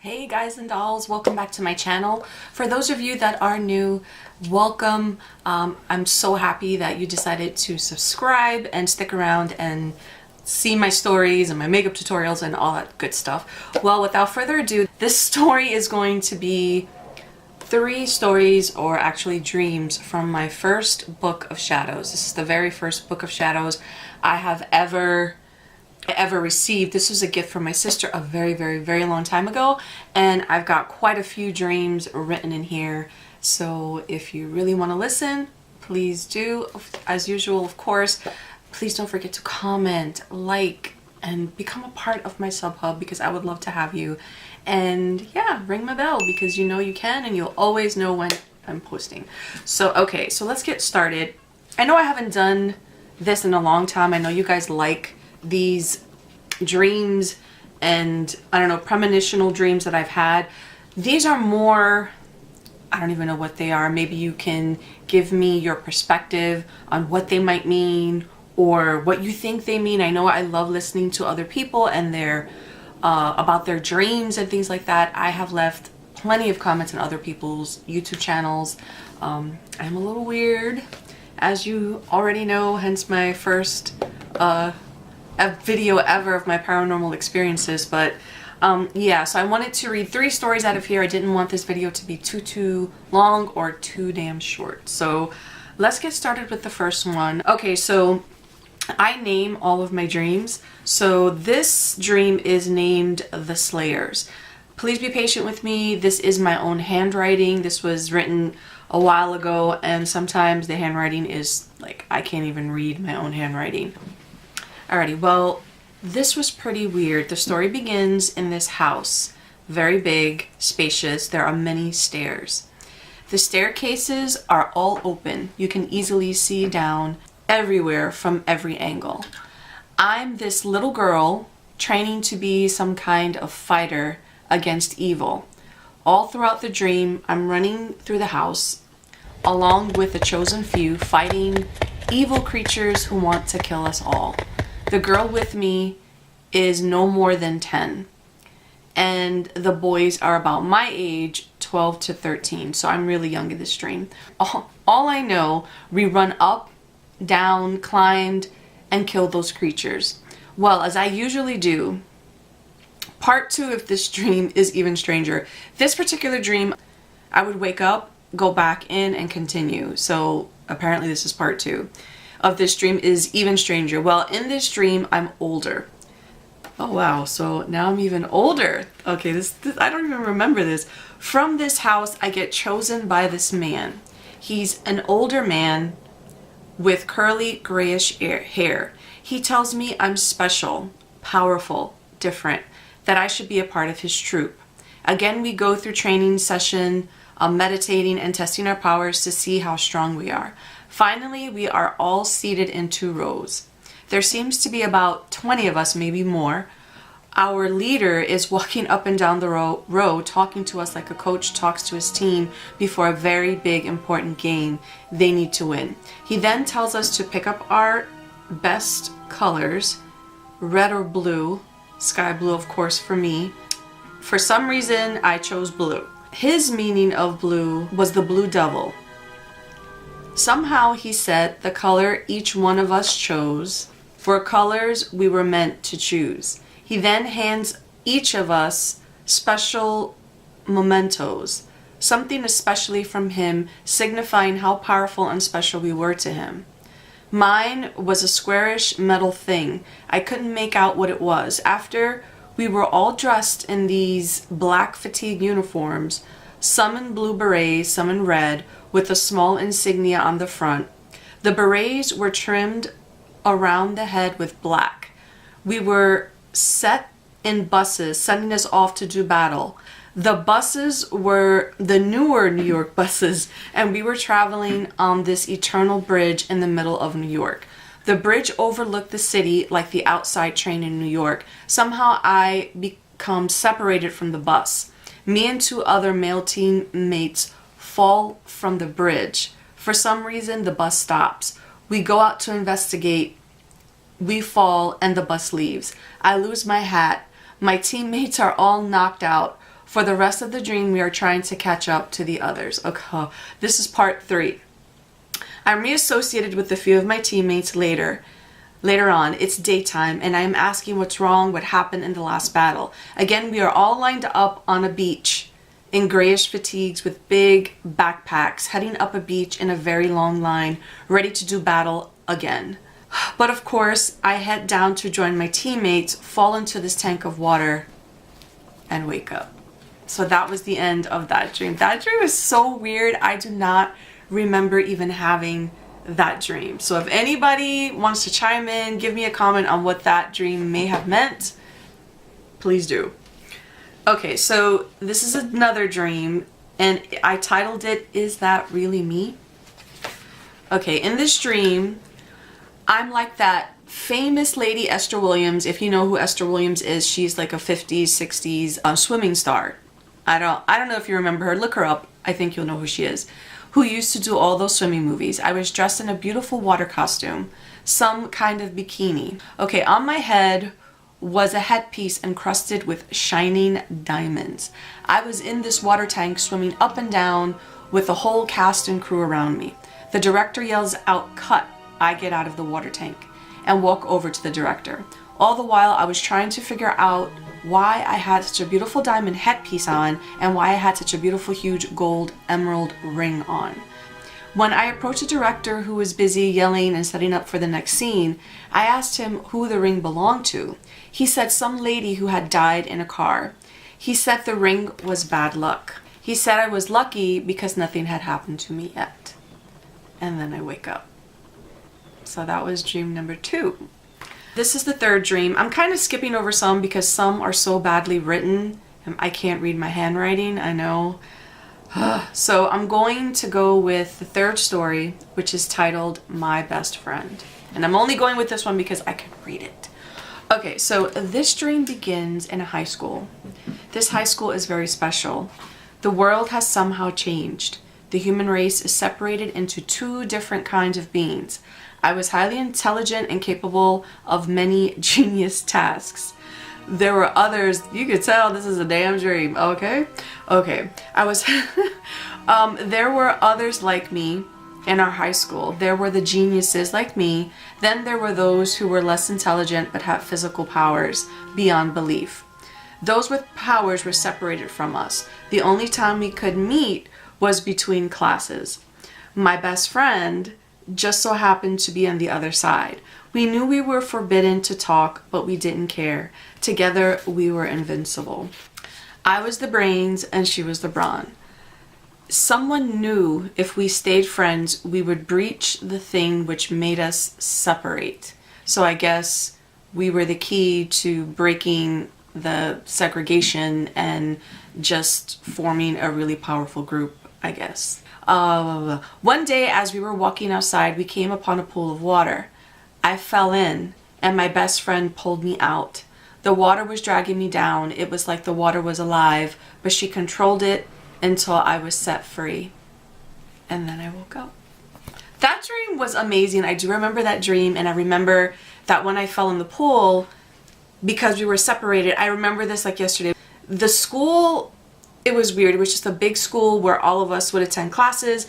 Hey guys and dolls, welcome back to my channel. For those of you that are new, welcome. I'm so happy that you decided to subscribe and stick around and see my stories and my makeup tutorials and all that good stuff. Well, without further ado, this story is going to be 3 stories, or actually dreams, from my first book of shadows. This is the very first book of shadows I have ever received. This was a gift from my sister a very long time ago, and I've got quite a few dreams written in here. So if you really want to listen, please do. As usual, of course, please don't forget to comment, like, and become a part of my sub hub, because I would love to have you. And yeah, ring my bell, because you know you can, and you'll always know when I'm posting. So okay, so let's get started. I know I haven't done this in a long time. I know you guys like these dreams and, I don't know, premonitional dreams that I've had. These are more, I don't even know what they are. Maybe you can give me your perspective on what they might mean or what you think they mean. I know I love listening to other people and their about their dreams and things like that. I have left plenty of comments on other people's YouTube channels. I'm a little weird, as you already know, hence my first video ever of my paranormal experiences. But yeah, so I wanted to read 3 stories out of here. I didn't want this video to be too long or too damn short. So let's get started with the first one. Okay, so I name all of my dreams. So this dream is named The Slayers. Please be patient with me. This is my own handwriting. This was written a while ago, and sometimes the handwriting is like, I can't even read my own handwriting. Alrighty, well, this was pretty weird. The story begins in this house. Very big, spacious. There are many stairs. The staircases are all open. You can easily see down everywhere from every angle. I'm this little girl training to be some kind of fighter against evil. All throughout the dream, I'm running through the house along with a chosen few, fighting evil creatures who want to kill us all. The girl with me is no more than 10, and the boys are about my age, 12 to 13, so I'm really young in this dream. All I know, we run up, down, climbed, and killed those creatures. Well, as I usually do, part 2 of this dream is even stranger. This particular dream, I would wake up, go back in, and continue. So apparently this is part 2 of this dream, is even stranger. Well, in this dream, I'm older. Oh wow, so now I'm even older. Okay, this I don't even remember this. From this house, I get chosen by this man. He's an older man with curly grayish hair. He tells me I'm special, powerful, different, that I should be a part of his troop. Again, we go through training session, meditating and testing our powers to see how strong we are. Finally, we are all seated in 2 rows. There seems to be about 20 of us, maybe more. Our leader is walking up and down the row, talking to us like a coach talks to his team before a very big, important game they need to win. He then tells us to pick up our best colors, red or blue, sky blue, of course, for me. For some reason, I chose blue. His meaning of blue was the blue devil. Somehow he said the color each one of us chose were colors we were meant to choose. He then hands each of us special mementos, something especially from him, signifying how powerful and special we were to him. Mine was a squarish metal thing. I couldn't make out what it was. After we were all dressed in these black fatigue uniforms, some in blue berets, some in red, with a small insignia on the front. The berets were trimmed around the head with black. We were set in buses, sending us off to do battle. The buses were the newer New York buses, and we were traveling on this eternal bridge in the middle of New York. The bridge overlooked the city like the outside train in New York. Somehow I become separated from the bus. Me and 2 other male teammates fall from the bridge. For some reason, the bus stops. We go out to investigate. We fall and the bus leaves. I lose my hat. My teammates are all knocked out. For the rest of the dream, we are trying to catch up to the others. Okay, this is part 3. I'm reassociated with a few of my teammates later on. It's daytime, and I am asking what's wrong, what happened in the last battle. Again, we are all lined up on a beach in grayish fatigues with big backpacks, heading up a beach in a very long line, ready to do battle again. But of course, I head down to join my teammates, fall into this tank of water, and wake up. So that was the end of that dream. That dream is so weird. I do not remember even having that dream. So if anybody wants to chime in, give me a comment on what that dream may have meant, please do. Okay, so this is another dream, and I titled it, Is That Really Me? Okay, in this dream, I'm like that famous lady Esther Williams. If you know who Esther Williams is, she's like a 50s, 60s swimming star. I don't know if you remember her. Look her up. I think you'll know who she is. Who used to do all those swimming movies. I was dressed in a beautiful water costume, some kind of bikini. Okay, on my head was a headpiece encrusted with shining diamonds. I was in this water tank swimming up and down with the whole cast and crew around me. The director yells out, "Cut." I get out of the water tank and walk over to the director. All the while I was trying to figure out why I had such a beautiful diamond headpiece on and why I had such a beautiful huge gold emerald ring on. When I approached the director, who was busy yelling and setting up for the next scene, I asked him who the ring belonged to. He said some lady who had died in a car. He said the ring was bad luck. He said I was lucky because nothing had happened to me yet. And then I wake up. So that was dream number 2. This is the third dream. I'm kind of skipping over some because some are so badly written and I can't read my handwriting, I know. So I'm going to go with the third story, which is titled My Best Friend. And I'm only going with this one because I can read it. Okay, so this dream begins in a high school. This high school is very special. The world has somehow changed. The human race is separated into 2 different kinds of beings. I was highly intelligent and capable of many genius tasks. There were others, you could tell this is a damn dream, okay? Okay, there were others like me in our high school. There were the geniuses like me. Then there were those who were less intelligent but had physical powers beyond belief. Those with powers were separated from us. The only time we could meet was between classes. My best friend just so happened to be on the other side. We knew we were forbidden to talk, but we didn't care. Together, we were invincible. I was the brains and she was the brawn. Someone knew if we stayed friends, we would breach the thing which made us separate. So I guess we were the key to breaking the segregation and just forming a really powerful group, I guess. One day as we were walking outside, we came upon a pool of water. I fell in and my best friend pulled me out. The water was dragging me down. It was like the water was alive, but she controlled it until I was set free. And then I woke up. That dream was amazing. I do remember that dream, and I remember that when I fell in the pool, because we were separated, I remember this like yesterday. The school, it was weird. It was just a big school where all of us would attend classes,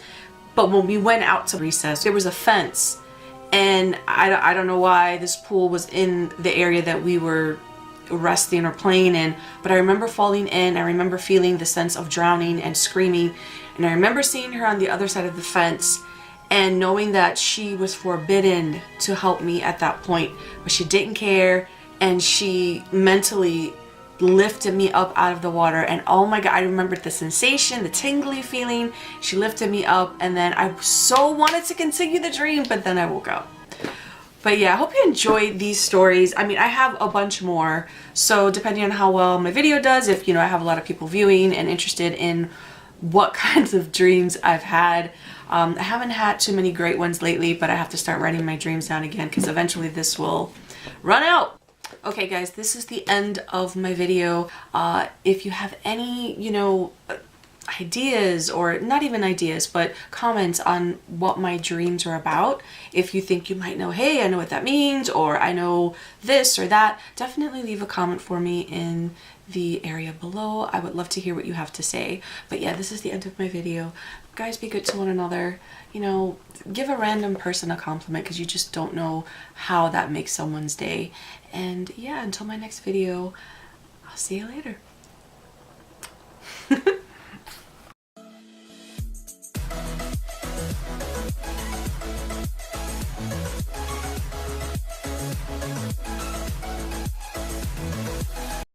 but when we went out to recess, there was a fence, and I don't know why this pool was in the area that we were resting or playing in, but I remember falling in. I remember feeling the sense of drowning and screaming, and I remember seeing her on the other side of the fence and knowing that she was forbidden to help me at that point, but she didn't care, and she mentally lifted me up out of the water. And oh my god, I remembered the sensation, the tingly feeling. She lifted me up, and then I so wanted to continue the dream, but then I woke up. But yeah, I hope you enjoyed these stories. I mean, I have a bunch more, so depending on how well my video does, if I have a lot of people viewing and interested in what kinds of dreams I've had. I haven't had too many great ones lately, but I have to start writing my dreams down again because eventually this will run out. Okay guys, this is the end of my video. If you have any, ideas, or not even ideas, but comments on what my dreams are about. If you think you might know, hey, I know what that means, or I know this or that, definitely leave a comment for me in the area below. I would love to hear what you have to say. But yeah, this is the end of my video. Guys, be good to one another. You know, give a random person a compliment, because you just don't know how that makes someone's day. And yeah, until my next video, I'll see you later.